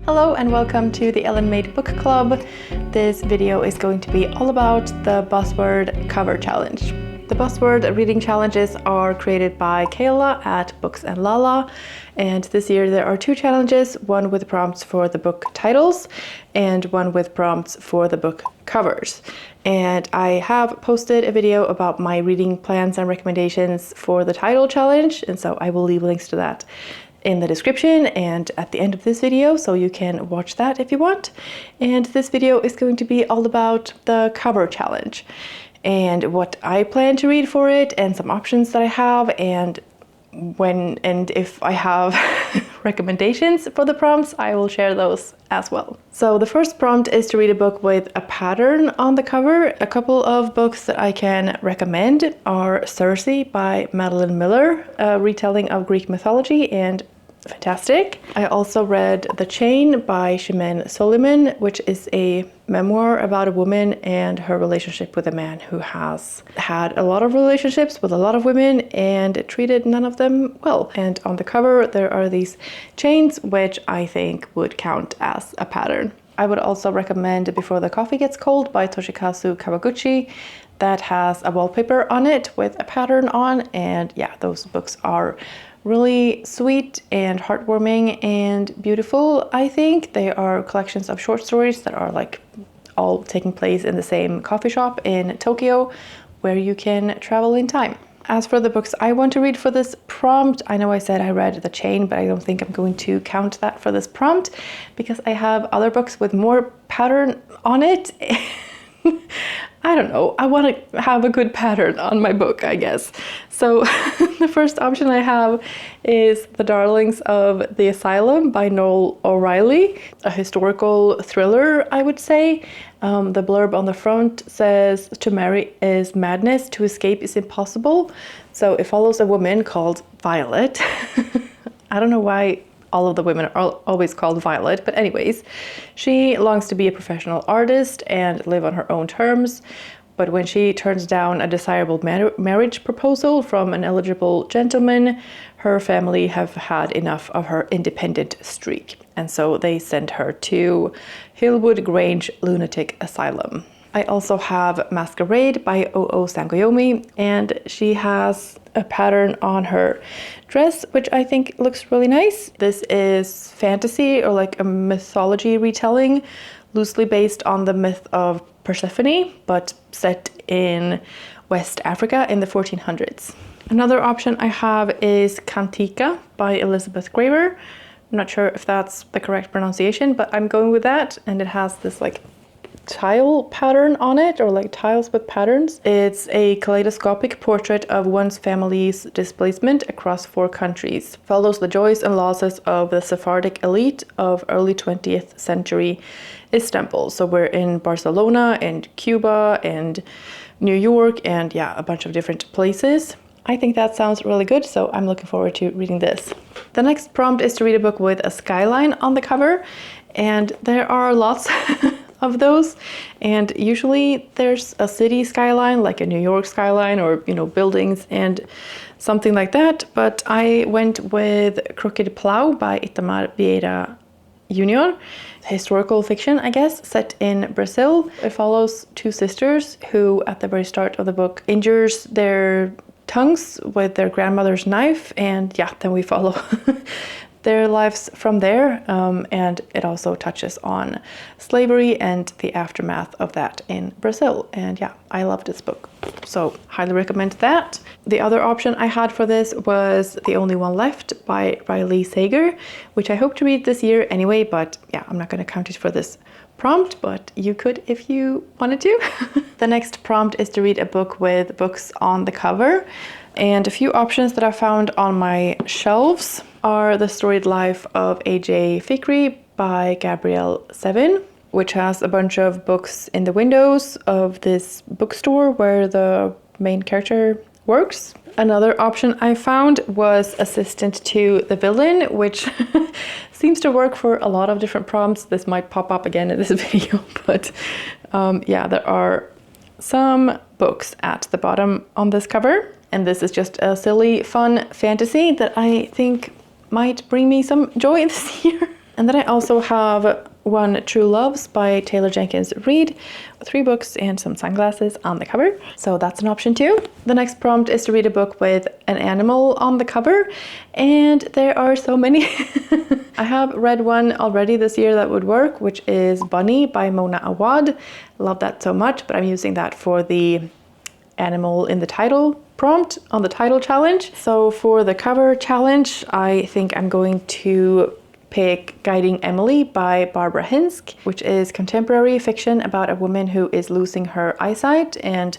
Hello and welcome to the Ellen Made Book Club. This video is going to be all about the Buzzword cover challenge. The Buzzword reading challenges are created by Kayla at Books and Lala, and this year there are two challenges, one with prompts for the book titles and one with prompts for the book covers. And I have posted a video about my reading plans and recommendations for the title challenge, and so I will leave links to that in the description and at the end of this video, so you can watch that if you want. And this video is going to be all about the cover challenge and what I plan to read for it and some options that I have, and when and if I have recommendations for the prompts, I will share those as well. So the first prompt is to read a book with a pattern on the cover. A couple of books that I can recommend are Circe by Madeline Miller, a retelling of Greek mythology, and fantastic. I also read The Chain by Chimene Suleyman, which is a memoir about a woman and her relationship with a man who has had a lot of relationships with a lot of women and treated none of them well. And on the cover there are these chains, which I think would count as a pattern. I would also recommend Before the Coffee Gets Cold by Toshikazu Kawaguchi. That has a wallpaper on it with a pattern on, and yeah, those books are really sweet and heartwarming and beautiful. I think they are collections of short stories that are like all taking place in the same coffee shop in Tokyo, where you can travel in time. As for the books I want to read for this prompt, I know I said I read The Chain, but I don't think I'm going to count that for this prompt because I have other books with more pattern on it. I don't know, I want to have a good pattern on my book, I guess. So the first option I have is The Darlings of the Asylum by Noel O'Reilly, a historical thriller, I would say. The blurb on the front says, "To marry is madness, to escape is impossible." So it follows a woman called Violet. I don't know why all of the women are always called Violet, but anyways, she longs to be a professional artist and live on her own terms. But when she turns down a desirable marriage proposal from an eligible gentleman, her family have had enough of her independent streak. And so they send her to Hillwood Grange Lunatic Asylum. I also have Masquerade by O.O. Sangoyomi, and she has a pattern on her dress, which I think looks really nice. This is fantasy, or like a mythology retelling, loosely based on the myth of Persephone, but set in West Africa in the 1400s. Another option I have is Kantika by Elizabeth Graver. I'm not sure if that's the correct pronunciation, but I'm going with that, and it has this like tile pattern on it, or like tiles with patterns. It's a kaleidoscopic portrait of one's family's displacement across 4 countries. Follows the joys and losses of the Sephardic elite of early 20th century Istanbul. So we're in Barcelona and Cuba and New York and yeah, a bunch of different places. I think that sounds really good, so I'm looking forward to reading this. The next prompt is to read a book with a skyline on the cover, and there are lots of those, and usually there's a city skyline, like a New York skyline, or buildings and something like that, but I went with Crooked Plow by Itamar, Vieira Jr. Historical fiction, I guess, set in Brazil. It follows 2 sisters who at the very start of the book injures their tongues with their grandmother's knife, and yeah, then we follow their lives from there, and it also touches on slavery and the aftermath of that in Brazil. And yeah, I love this book, so highly recommend that. The other option I had for this was The Only One Left by Riley Sager, which I hope to read this year anyway, but yeah, I'm not going to count it for this prompt, but you could if you wanted to. The next prompt is to read a book with books on the cover, and a few options that I found on my shelves are The Storied Life of A.J. Fikry by Gabrielle Zevin, which has a bunch of books in the windows of this bookstore where the main character works. Another option I found was Assistant to the Villain, which seems to work for a lot of different prompts. This might pop up again in this video, but yeah, there are some books at the bottom on this cover. And this is just a silly, fun fantasy that I think might bring me some joy this year. And then I also have one True Loves by Taylor Jenkins Reid, 3 books and some sunglasses on the cover. So that's an option too. The next prompt is to read a book with an animal on the cover, and there are so many. I have read one already this year that would work, which is Bunny by Mona Awad. Love that so much, but I'm using that for the animal in the title prompt on the title challenge. So for the cover challenge, I think I'm going to pick Guiding Emily by Barbara Hinsk, which is contemporary fiction about a woman who is losing her eyesight, and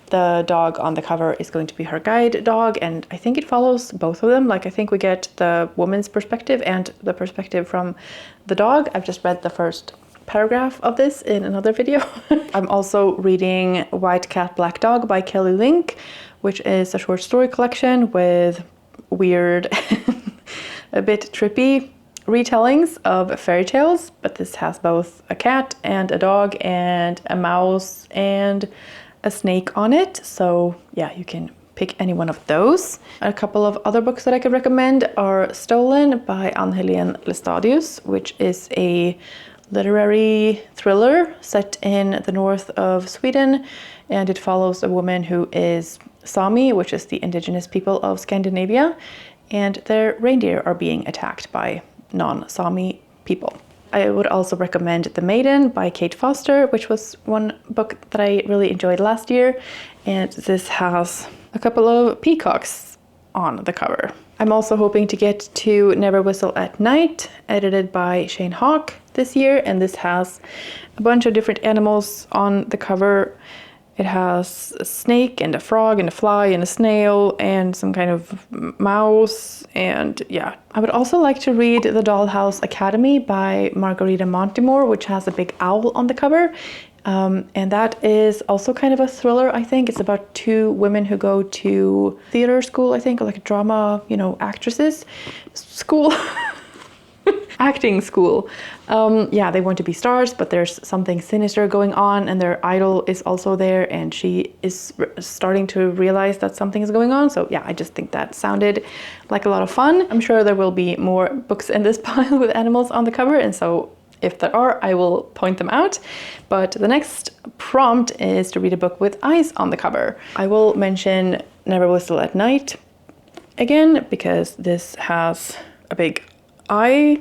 the dog on the cover is going to be her guide dog, and I think it follows both of them. Like, I think we get the woman's perspective and the perspective from the dog. I've just read the first paragraph of this in another video. I'm also reading White Cat Black Dog by Kelly Link, which is a short story collection with weird, a bit trippy retellings of fairy tales, but this has both a cat and a dog and a mouse and a snake on it. So yeah, you can pick any one of those. A couple of other books that I could recommend are Stolen by Ann-Helén Lestadius, which is a literary thriller set in the north of Sweden, and it follows a woman who is Sami, which is the indigenous people of Scandinavia, and their reindeer are being attacked by non-Sami people. I would also recommend The Maiden by Kate Foster, which was one book that I really enjoyed last year, and this has a couple of peacocks on the cover. I'm also hoping to get to Never Whistle at Night, edited by Shane Hawk this year, and this has a bunch of different animals on the cover. It has a snake and a frog and a fly and a snail and some kind of mouse, and yeah. I would also like to read The Dollhouse Academy by Margarita Montemore, which has a big owl on the cover. And that is also kind of a thriller, I think. It's about 2 women who go to theater school, I think, or like a drama, actresses school. Acting school. Yeah, they want to be stars, but there's something sinister going on, and their idol is also there, and she is starting to realize that something is going on. So yeah, I just think that sounded like a lot of fun. I'm sure there will be more books in this pile with animals on the cover, and so if there are, I will point them out. But the next prompt is to read a book with eyes on the cover. I will mention Never Whistle at Night again, because this has a big eye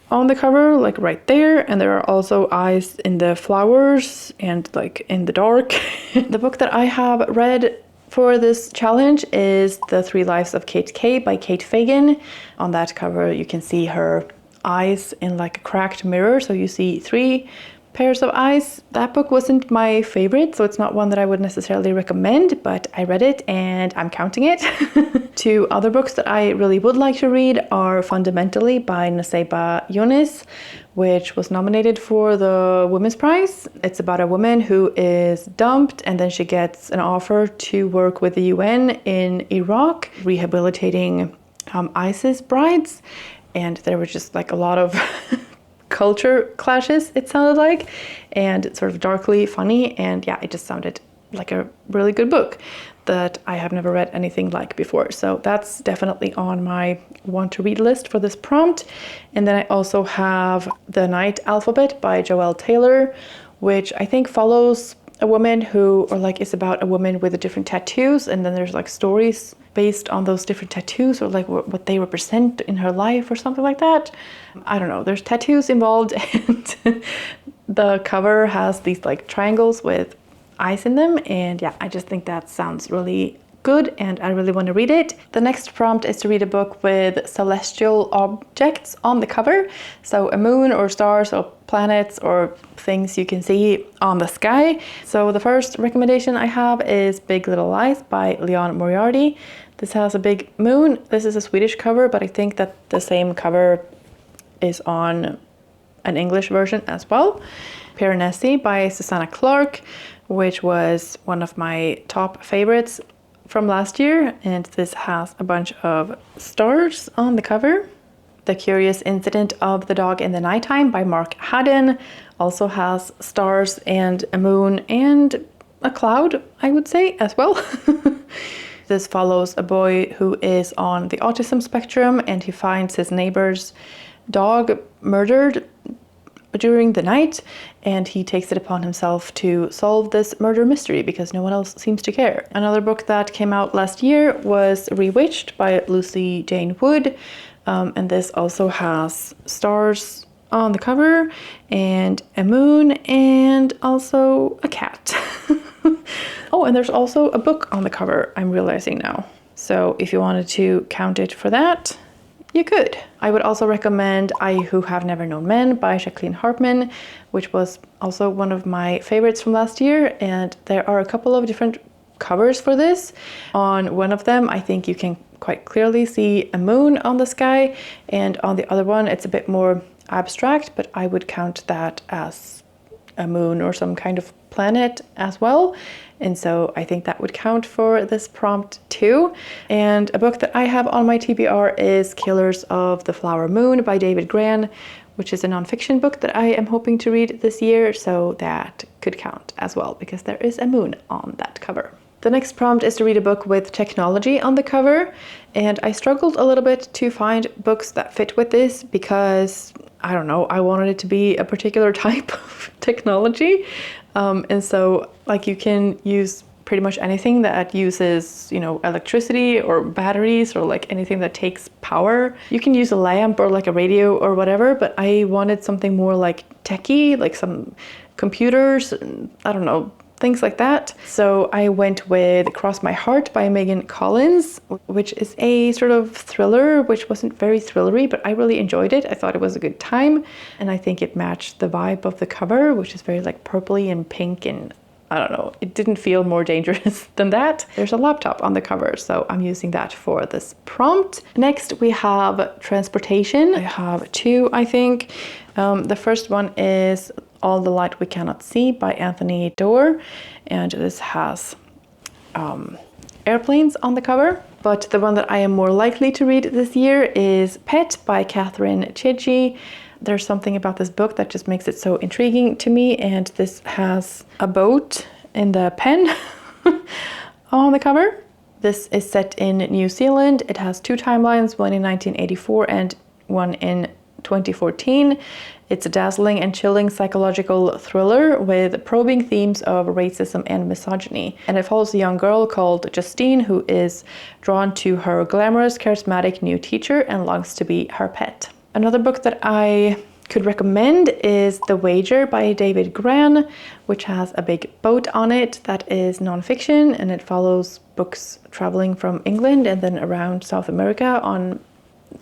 on the cover, like right there, and there are also eyes in the flowers and like in the dark. The book that I have read for this challenge is The 3 Lives of Kate K by Kate Fagan. On that cover you can see her eyes in like a cracked mirror, so you see 3 pairs of eyes. That book wasn't my favorite, so it's not one that I would necessarily recommend, but I read it and I'm counting it. 2 other books that I really would like to read are Fundamentally by Nusseibeh Younis, which was nominated for the Women's Prize. It's about a woman who is dumped, and then she gets an offer to work with the UN in Iraq, rehabilitating ISIS brides. And there was just like a lot of culture clashes, it sounded like, and it's sort of darkly funny, and yeah, it just sounded like a really good book that I have never read anything like before. So that's definitely on my want to read list for this prompt. And then I also have The Night Alphabet by Joelle Taylor, which I think follows a woman who, or like is about a woman with different tattoos, and then there's like stories based on those different tattoos, or like what they represent in her life or something like that. I don't know, there's tattoos involved, and the cover has these like triangles with eyes in them, and yeah, I just think that sounds really good and I really want to read it. The next prompt is to read a book with celestial objects on the cover, so a moon or stars or planets or things you can see on the sky. So the first recommendation I have is Big Little Lies by Leon Moriarty. This has a big moon. This is a Swedish cover, but I think that the same cover is on an English version as well. Piranesi by Susanna Clarke, which was one of my top favorites from last year, and this has a bunch of stars on the cover. The Curious Incident of the Dog in the Nighttime by Mark Haddon also has stars and a moon and a cloud, I would say, as well. This follows a boy who is on the autism spectrum, and he finds his neighbors dog murdered during the night, and he takes it upon himself to solve this murder mystery because no one else seems to care. Another book that came out last year was Rewitched by Lucy Jane Wood, and this also has stars on the cover and a moon and also a cat. Oh, and there's also a book on the cover, I'm realizing now. So if you wanted to count it for that, you could. I would also recommend I Who Have Never Known Men by Jacqueline Hartman, which was also one of my favorites from last year. And there are a couple of different covers for this. On one of them, I think you can quite clearly see a moon on the sky. And on the other one, it's a bit more abstract, but I would count that as a moon or some kind of planet as well. And so I think that would count for this prompt too. And a book that I have on my TBR is Killers of the Flower Moon by David Grann, which is a nonfiction book that I am hoping to read this year. So that could count as well because there is a moon on that cover. The next prompt is to read a book with technology on the cover. And I struggled a little bit to find books that fit with this because, I don't know, I wanted it to be a particular type of technology. And so like you can use pretty much anything that uses, you know, electricity or batteries or like anything that takes power. You can use a lamp or like a radio or whatever, but I wanted something more like techie, like some computers, I don't know, things like that. So I went with Cross My Heart by Megan Collins, which is a sort of thriller, which wasn't very thrillery, but I really enjoyed it. I thought it was a good time. And I think it matched the vibe of the cover, which is very like purpley and pink, and I don't know, it didn't feel more dangerous than that. There's a laptop on the cover, so I'm using that for this prompt. Next, we have transportation. I have two, I think. The first one is All the Light We Cannot See by Anthony Doerr, and this has airplanes on the cover. But the one that I am more likely to read this year is Pet by Catherine Chidgey. There's something about this book that just makes it so intriguing to me, and this has a boat in the pen on the cover. This is set in New Zealand. It has two timelines, one in 1984 and one in 2014. It's a dazzling and chilling psychological thriller with probing themes of racism and misogyny. And it follows a young girl called Justine who is drawn to her glamorous, charismatic new teacher and longs to be her pet. Another book that I could recommend is The Wager by David Grann, which has a big boat on it that is nonfiction, and it follows books traveling from England and then around South America on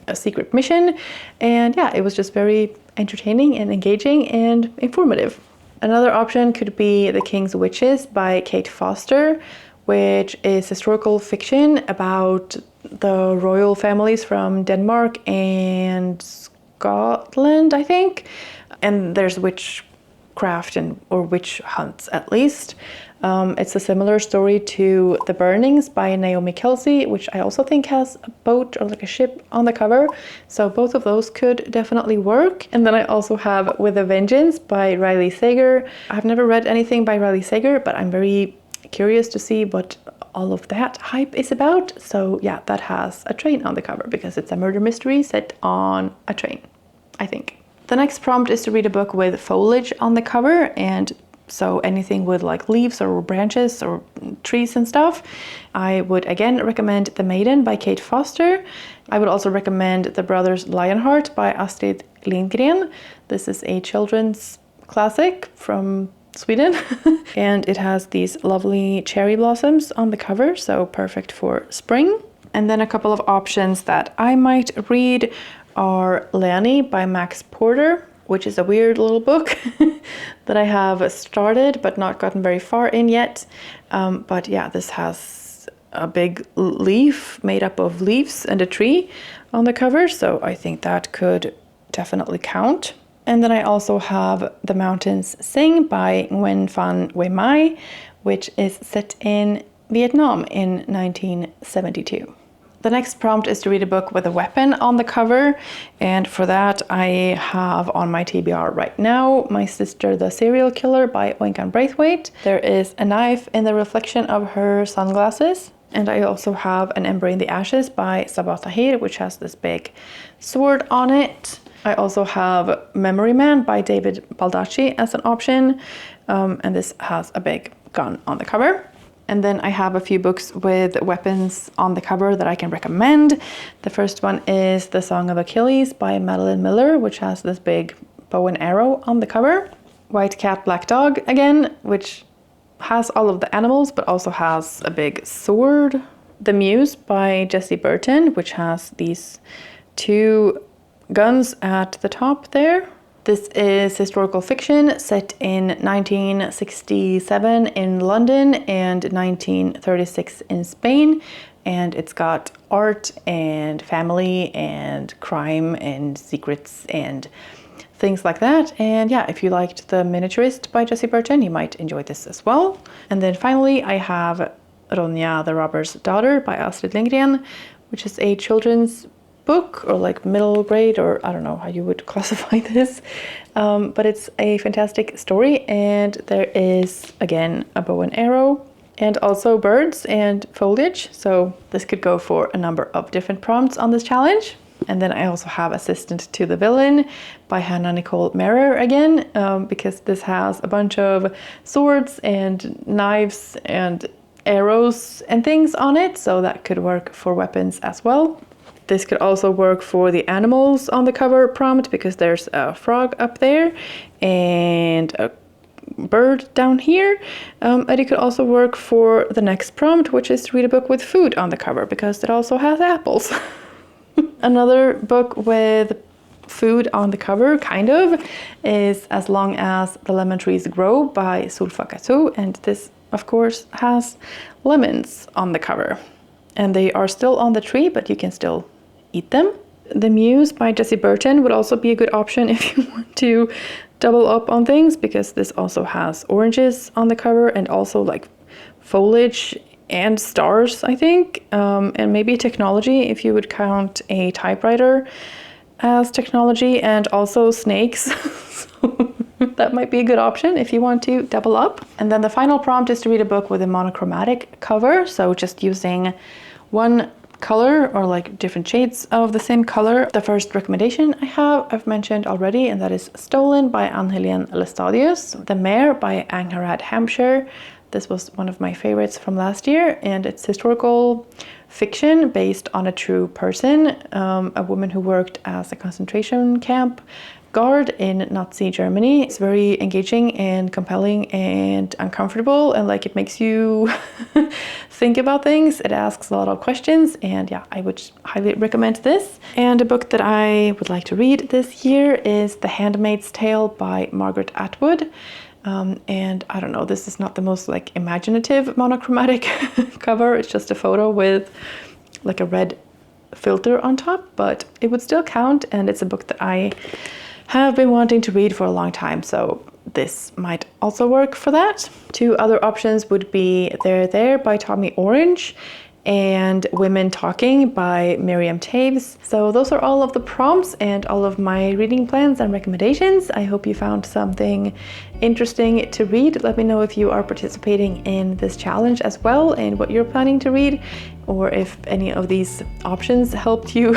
a secret mission. And yeah, it was just very entertaining and engaging and informative. Another option could be The King's Witches by Kate Foster, which is historical fiction about the royal families from Denmark and Scotland, I think. And there's witchcraft or witch hunts at least. It's a similar story to The Burnings by Naomi Kelsey, which I also think has a boat or like a ship on the cover. So both of those could definitely work. And then I also have With a Vengeance by Riley Sager. I've never read anything by Riley Sager, but I'm very curious to see what all of that hype is about. So yeah, that has a train on the cover because it's a murder mystery set on a train, I think. The next prompt is to read a book with foliage on the cover, and so anything with like leaves or branches or trees and stuff. I would again recommend The Maiden by Kate Foster. I would also recommend The Brothers Lionheart by Astrid Lindgren. This is a children's classic from Sweden and it has these lovely cherry blossoms on the cover, so perfect for spring. And then a couple of options that I might read are Leonie by Max Porter, which is a weird little book that I have started but not gotten very far in yet. But yeah, this has a big leaf made up of leaves and a tree on the cover, so I think that could definitely count. And then I also have The Mountains Sing by Nguyen Phan Huy Mai, which is set in Vietnam in 1972. The next prompt is to read a book with a weapon on the cover, and for that I have on my TBR right now My Sister the Serial Killer by Oinkan Braithwaite. There is a knife in the reflection of her sunglasses, and I also have An Ember in the Ashes by Sabah Tahir, which has this big sword on it. I also have Memory Man by David Baldacci as an option, and this has a big gun on the cover. And then I have a few books with weapons on the cover that I can recommend. The first one is The Song of Achilles by Madeline Miller, which has this big bow and arrow on the cover. White Cat, Black Dog again, which has all of the animals but also has a big sword. The Muse by Jessie Burton, which has these two guns at the top there. This is historical fiction set in 1967 in London and 1936 in Spain, and it's got art and family and crime and secrets and things like that. And yeah, if you liked The Miniaturist by Jessie Burton, you might enjoy this as well. And then finally I have Ronja the Robber's Daughter by Astrid Lindgren, which is a children's book, or like middle grade, or I don't know how you would classify this, but it's a fantastic story, and there is again a bow and arrow and also birds and foliage, so this could go for a number of different prompts on this challenge. And then I also have Assistant to the Villain by Hannah Nicole Merer again, because this has a bunch of swords and knives and arrows and things on it, so that could work for weapons as well. This could also work for the animals on the cover prompt, because there's a frog up there and a bird down here. And it could also work for the next prompt, which is to read a book with food on the cover, because it also has apples. Another book with food on the cover, kind of, is As Long as the Lemon Trees Grow by Suleyman, and this of course has lemons on the cover. And they are still on the tree, but you can still eat them. The Muse by Jessie Burton would also be a good option if you want to double up on things, because this also has oranges on the cover and also like foliage and stars, I think, and maybe technology if you would count a typewriter as technology, and also snakes. So that might be a good option if you want to double up. And then the final prompt is to read a book with a monochromatic cover, so just using one color or like different shades of the same color. The first recommendation I've mentioned already, and that is Stolen by Anne-Helene Lestadius. The Mare by Angharad Hampshire. This was one of my favorites from last year, and it's historical fiction based on a true person, a woman who worked as a concentration camp guard in Nazi Germany. It's very engaging and compelling and uncomfortable, and like it makes you think about things. It asks a lot of questions, and yeah, I would highly recommend this. And a book that I would like to read this year is The Handmaid's Tale by Margaret Atwood. And I don't know, this is not the most like imaginative monochromatic cover. It's just a photo with like a red filter on top, but it would still count, and it's a book that I have been wanting to read for a long time, so this might also work for that. Two other options would be There There by Tommy Orange and Women Talking by Miriam Taves. So those are all of the prompts and all of my reading plans and recommendations. I hope you found something interesting to read. Let me know if you are participating in this challenge as well and what you're planning to read, or if any of these options helped you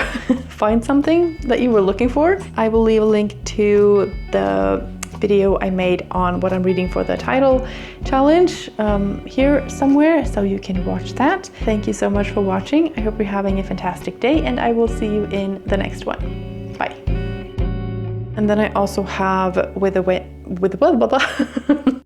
find something that you were looking for. I will leave a link to the video I made on what I'm reading for the title challenge here somewhere, so you can watch that. Thank you so much for watching. I hope you're having a fantastic day, and I will see you in the next one. Bye. And then I also have